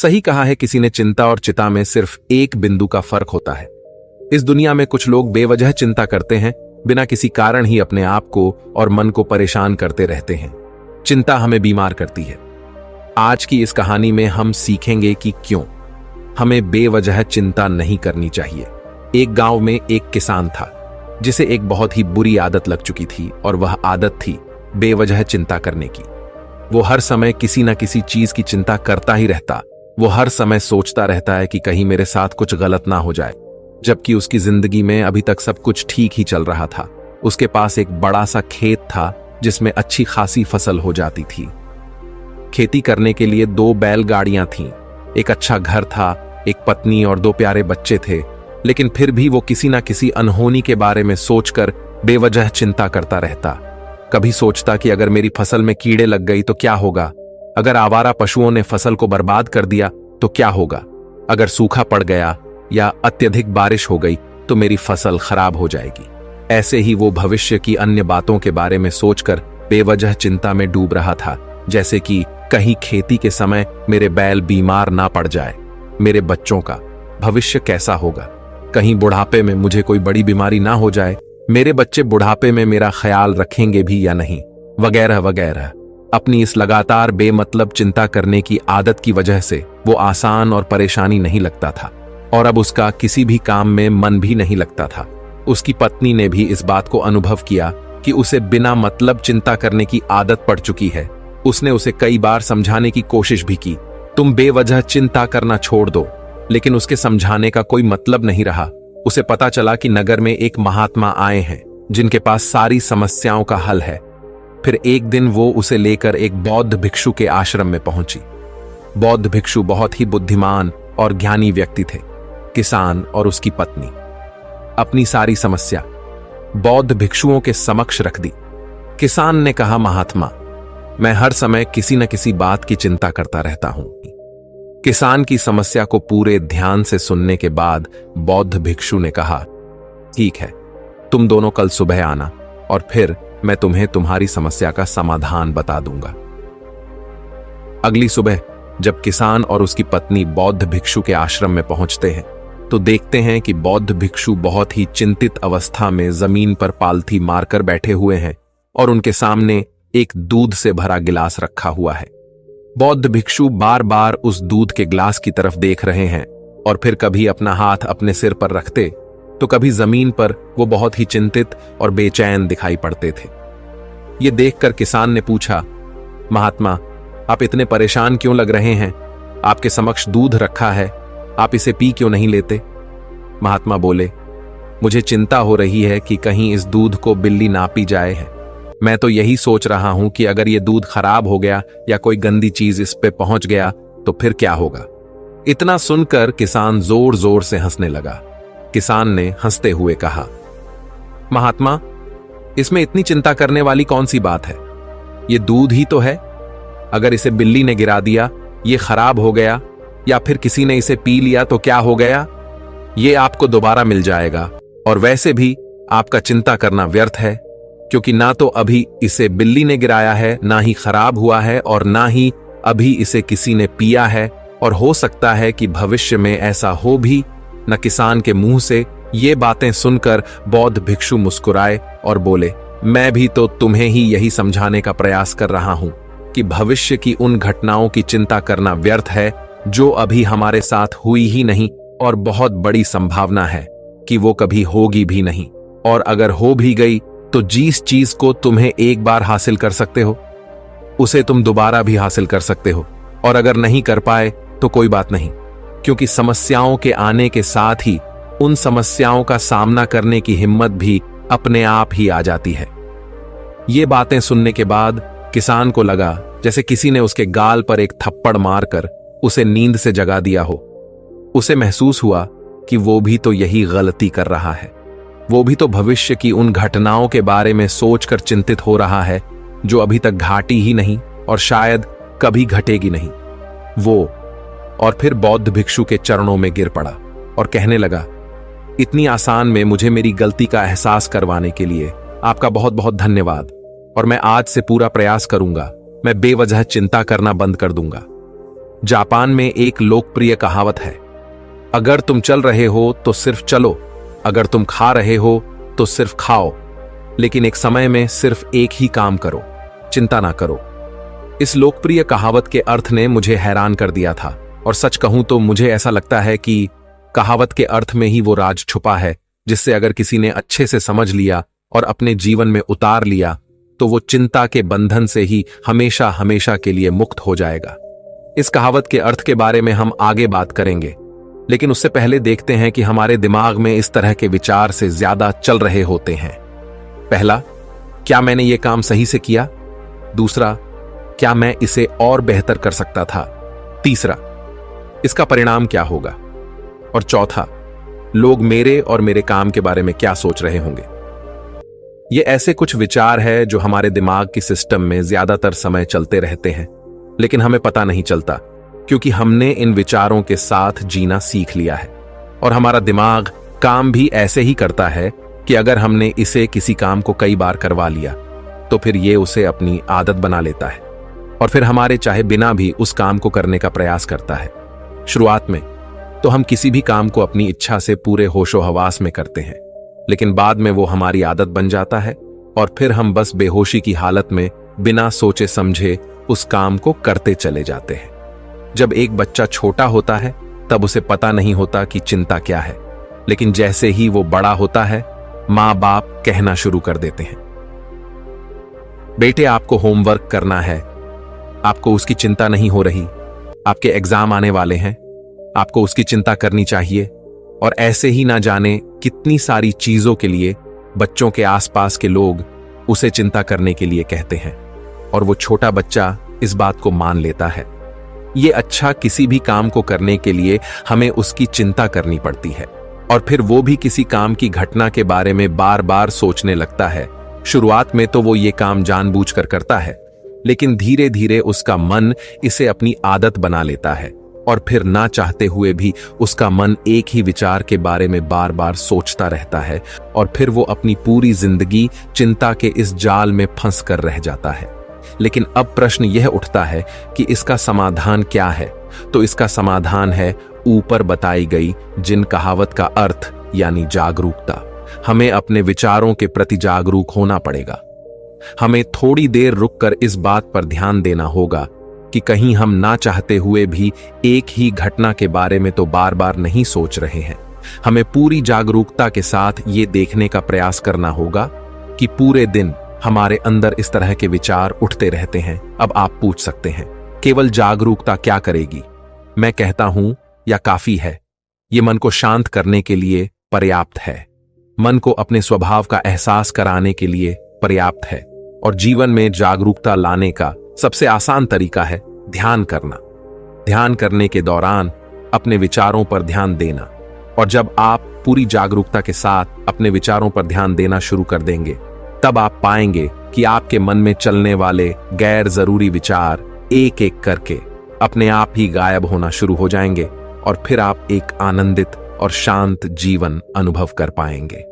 सही कहा है किसी ने, चिंता और चिता में सिर्फ एक बिंदु का फर्क होता है। इस दुनिया में कुछ लोग बेवजह चिंता करते हैं, बिना किसी कारण ही अपने आप को और मन को परेशान करते रहते हैं। चिंता हमें बीमार करती है। आज की इस कहानी में हम सीखेंगे कि क्यों हमें बेवजह चिंता नहीं करनी चाहिए। एक गांव में एक किसान था जिसे एक बहुत ही बुरी आदत लग चुकी थी, और वह आदत थी बेवजह चिंता करने की। वो हर समय किसी न किसी चीज की चिंता करता ही रहता। वो हर समय सोचता रहता है कि कहीं मेरे साथ कुछ गलत ना हो जाए, जबकि उसकी जिंदगी में अभी तक सब कुछ ठीक ही चल रहा था। उसके पास एक बड़ा सा खेत था जिसमें अच्छी खासी फसल हो जाती थी। खेती करने के लिए 2 बैलगाड़ियां थीं, एक अच्छा घर था, एक पत्नी और 2 प्यारे बच्चे थे। लेकिन फिर भी वो किसी ना किसी अनहोनी के बारे में सोचकर बेवजह चिंता करता रहता। कभी सोचता कि अगर मेरी फसल में कीड़े लग गई तो क्या होगा, अगर आवारा पशुओं ने फसल को बर्बाद कर दिया तो क्या होगा, अगर सूखा पड़ गया या अत्यधिक बारिश हो गई तो मेरी फसल खराब हो जाएगी। ऐसे ही वो भविष्य की अन्य बातों के बारे में सोचकर बेवजह चिंता में डूब रहा था, जैसे कि कहीं खेती के समय मेरे बैल बीमार ना पड़ जाए, मेरे बच्चों का भविष्य कैसा होगा, कहीं बुढ़ापे में मुझे कोई बड़ी बीमारी ना हो जाए, मेरे बच्चे बुढ़ापे में मेरा ख्याल रखेंगे भी या नहीं, वगैरह वगैरह। अपनी इस लगातार बेमतलब चिंता करने की आदत की वजह से वो आसान और परेशानी नहीं लगता था, और अब उसका किसी भी काम में मन भी नहीं लगता था। उसकी पत्नी ने भी इस बात को अनुभव किया कि उसे बिना मतलब चिंता करने की आदत पड़ चुकी है। उसने उसे कई बार समझाने की कोशिश भी की, तुम बेवजह चिंता करना छोड़ दो, लेकिन उसके समझाने का कोई मतलब नहीं रहा। उसे पता चला कि नगर में एक महात्मा आए हैं जिनके पास सारी समस्याओं का हल है। फिर एक दिन वो उसे लेकर एक बौद्ध भिक्षु के आश्रम में पहुंची। बौद्ध भिक्षु बहुत ही बुद्धिमान और ज्ञानी व्यक्ति थे। किसान और उसकी पत्नी अपनी सारी समस्या बौद्ध भिक्षुओं के समक्ष रख दी। किसान ने कहा, महात्मा, मैं हर समय किसी न किसी बात की चिंता करता रहता हूं। किसान की समस्या को पूरे ध्यान से सुनने के बाद बौद्ध भिक्षु ने कहा, ठीक है, तुम दोनों कल सुबह आना और फिर मैं तुम्हें तुम्हारी समस्या का समाधान बता दूंगा। अगली सुबह जब किसान और उसकी पत्नी बौद्ध भिक्षु के आश्रम में पहुंचते हैं तो देखते हैं कि बौद्ध भिक्षु बहुत ही चिंतित अवस्था में जमीन पर पालथी मारकर बैठे हुए हैं और उनके सामने एक दूध से भरा गिलास रखा हुआ है। बौद्ध भिक्षु बार बार उस दूध के गिलास की तरफ देख रहे हैं और फिर कभी अपना हाथ अपने सिर पर रखते तो कभी जमीन पर वो बहुत ही चिंतित और बेचैन दिखाई पड़ते थे। ये देखकर किसान ने पूछा, महात्मा, आप इतने परेशान क्यों लग रहे हैं? आपके समक्ष दूध रखा है, आप इसे पी क्यों नहीं लेते? महात्मा बोले, मुझे चिंता हो रही है कि कहीं इस दूध को बिल्ली ना पी जाए है। मैं तो यही सोच रहा हूं कि अगर ये दूध खराब हो गया या कोई गंदी चीज इस पे पहुंच गया तो फिर क्या होगा। इतना सुनकर किसान जोर जोर से हंसने लगा। किसान ने हंसते हुए कहा, महात्मा, इसमें इतनी चिंता करने वाली कौन सी बात है? ये दूध ही तो है। अगर इसे बिल्ली ने गिरा दिया, ये खराब हो गया या फिर किसी ने इसे पी लिया तो क्या हो गया? ये आपको दोबारा मिल जाएगा, और वैसे भी आपका चिंता करना व्यर्थ है, क्योंकि ना तो अभी इसे बिल्ली ने गिराया है, ना ही खराब हुआ है, और ना ही अभी इसे किसी ने पिया है, और हो सकता है कि भविष्य में ऐसा हो भी न। किसान के मुंह से ये बातें सुनकर बौद्ध भिक्षु मुस्कुराए और बोले, मैं भी तो तुम्हें ही यही समझाने का प्रयास कर रहा हूं कि भविष्य की उन घटनाओं की चिंता करना व्यर्थ है जो अभी हमारे साथ हुई ही नहीं, और बहुत बड़ी संभावना है कि वो कभी होगी भी नहीं, और अगर हो भी गई तो जिस चीज को तुम्हें एक बार हासिल कर सकते हो उसे तुम दोबारा भी हासिल कर सकते हो, और अगर नहीं कर पाए तो कोई बात नहीं, क्योंकि समस्याओं के आने के साथ ही उन समस्याओं का सामना करने की हिम्मत भी अपने आप ही आ जाती है। ये बातें सुनने के बाद किसान को लगा जैसे किसी ने उसके गाल पर एक थप्पड़ मारकर उसे नींद से जगा दिया हो। उसे महसूस हुआ कि वो भी तो यही गलती कर रहा है। वो भी तो भविष्य की उन घटनाओं के बारे में सोचकर चिंतित हो रहा है जो अभी तक घटी ही नहीं और शायद कभी घटेगी नहीं। वो और फिर बौद्ध भिक्षु के चरणों में गिर पड़ा और कहने लगा, इतनी आसान में मुझे मेरी गलती का एहसास करवाने के लिए आपका बहुत बहुत धन्यवाद, और मैं आज से पूरा प्रयास करूंगा, मैं बेवजह चिंता करना बंद कर दूंगा। जापान में एक लोकप्रिय कहावत है, अगर तुम चल रहे हो तो सिर्फ चलो, अगर तुम खा रहे हो तो सिर्फ खाओ, लेकिन एक समय में सिर्फ एक ही काम करो, चिंता ना करो। इस लोकप्रिय कहावत के अर्थ ने मुझे हैरान कर दिया था, और सच कहूं तो मुझे ऐसा लगता है कि कहावत के अर्थ में ही वो राज छुपा है, जिससे अगर किसी ने अच्छे से समझ लिया और अपने जीवन में उतार लिया तो वो चिंता के बंधन से ही हमेशा हमेशा के लिए मुक्त हो जाएगा। इस कहावत के अर्थ के बारे में हम आगे बात करेंगे, लेकिन उससे पहले देखते हैं कि हमारे दिमाग में इस तरह के विचार से ज्यादा चल रहे होते हैं। पहला, क्या मैंने ये काम सही से किया? दूसरा, क्या मैं इसे और बेहतर कर सकता था? तीसरा, इसका परिणाम क्या होगा? और चौथा, लोग मेरे और मेरे काम के बारे में क्या सोच रहे होंगे? ये ऐसे कुछ विचार हैं जो हमारे दिमाग की सिस्टम में ज्यादातर समय चलते रहते हैं, लेकिन हमें पता नहीं चलता, क्योंकि हमने इन विचारों के साथ जीना सीख लिया है। और हमारा दिमाग काम भी ऐसे ही करता है कि अगर हमने इसे किसी काम को कई बार करवा लिया तो फिर ये उसे अपनी आदत बना लेता है, और फिर हमारे चाहे बिना भी उस काम को करने का प्रयास करता है। शुरुआत में तो हम किसी भी काम को अपनी इच्छा से पूरे होशो हवास में करते हैं, लेकिन बाद में वो हमारी आदत बन जाता है, और फिर हम बस बेहोशी की हालत में बिना सोचे समझे उस काम को करते चले जाते हैं। जब एक बच्चा छोटा होता है तब उसे पता नहीं होता कि चिंता क्या है, लेकिन जैसे ही वो बड़ा होता है माँ बाप कहना शुरू कर देते हैं, बेटे आपको होमवर्क करना है, आपको उसकी चिंता नहीं हो रही, आपके एग्जाम आने वाले हैं, आपको उसकी चिंता करनी चाहिए। और ऐसे ही ना जाने कितनी सारी चीजों के लिए बच्चों के आसपास के लोग उसे चिंता करने के लिए कहते हैं, और वो छोटा बच्चा इस बात को मान लेता है। ये अच्छा, किसी भी काम को करने के लिए हमें उसकी चिंता करनी पड़ती है, और फिर वो भी किसी काम की घटना के बारे में बार बार सोचने लगता है। शुरुआत में तो वो ये काम जानबूझकर करता है, लेकिन धीरे धीरे उसका मन इसे अपनी आदत बना लेता है, और फिर ना चाहते हुए भी उसका मन एक ही विचार के बारे में बार बार सोचता रहता है, और फिर वो अपनी पूरी जिंदगी चिंता के इस जाल में फंस कर रह जाता है। लेकिन अब प्रश्न यह उठता है कि इसका समाधान क्या है? तो इसका समाधान है ऊपर बताई गई जिन कहावत का अर्थ यानी जागरूकता। हमें अपने विचारों के प्रति जागरूक होना पड़ेगा। हमें थोड़ी देर रुककर इस बात पर ध्यान देना होगा कि कहीं हम ना चाहते हुए भी एक ही घटना के बारे में तो बार बार नहीं सोच रहे हैं। हमें पूरी जागरूकता के साथ ये देखने का प्रयास करना होगा कि पूरे दिन हमारे अंदर इस तरह के विचार उठते रहते हैं। अब आप पूछ सकते हैं, केवल जागरूकता क्या करेगी? मैं कहता हूं, या काफी है? ये मन को शांत करने के लिए पर्याप्त है, मन को अपने स्वभाव का एहसास कराने के लिए पर्याप्त है, और जीवन में जागरूकता लाने का सबसे आसान तरीका है ध्यान करना। ध्यान करने के दौरान अपने विचारों पर ध्यान देना, और जब आप पूरी जागरूकता के साथ अपने विचारों पर ध्यान देना शुरू कर देंगे, तब आप पाएंगे कि आपके मन में चलने वाले गैर जरूरी विचार एक एक करके अपने आप ही गायब होना शुरू हो जाएंगे, और फिर आप एक आनंदित और शांत जीवन अनुभव कर पाएंगे।